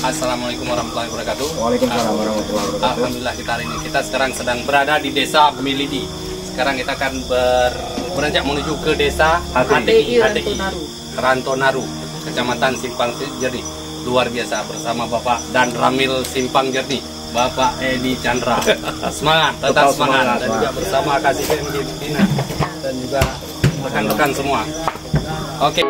Assalamualaikum warahmatullahi wabarakatuh. Waalaikumsalam warahmatullahi wabarakatuh. Alhamdulillah kita hari ini sekarang sedang berada di desa Milidi. Sekarang kita akan beranjak menuju ke desa HTI Rantonaru, Kecamatan Simpang Jernih. Luar biasa bersama Bapak dan Ramil Simpang Jernih, Bapak Edi Chandra. Semangat, tetap semangat. Dan juga bersama Kasih Pina dan juga rekan-rekan semua. Oke.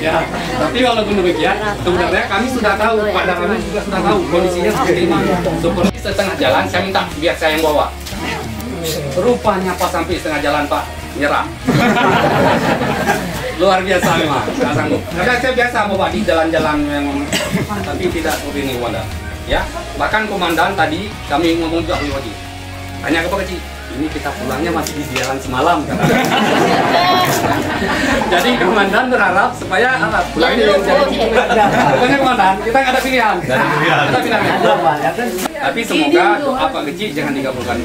Ya, tapi walaupun demikian, sebenarnya kami sudah tahu, Pak Darani juga sudah tahu kondisinya seperti ini. Seperti setengah jalan, saya minta biar saya yang bawa. Rupanya pas sampai setengah jalan Pak, nyerah. Luar biasa memang, nggak sanggup. Kadang saya biasa bawa di jalan-jalan yang tapi tidak seperti ini, Wanda. Ya, bahkan komandan tadi kami ngomong juga lagi. Tanya ke Pak Kecil, ini kita pulangnya masih di jalan semalam. Jadi komandan berharap supaya pulangnya jadi pokoknya komandan, kita nggak ada pilihan. Ada pilihan. Tapi semoga doa Pak Kecil jangan dikabulkan.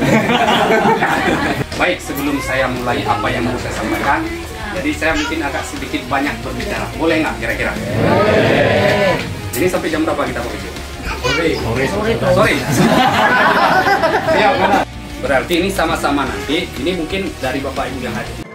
Baik, sebelum saya mulai apa yang mau saya sampaikan, jadi saya mungkin agak sedikit banyak berbicara. Boleh nggak kira-kira? Ini sampai jam berapa kita Pak Kecil? Sore. Siap, berarti ini sama-sama nanti. Ini mungkin dari Bapak Ibu yang hadir.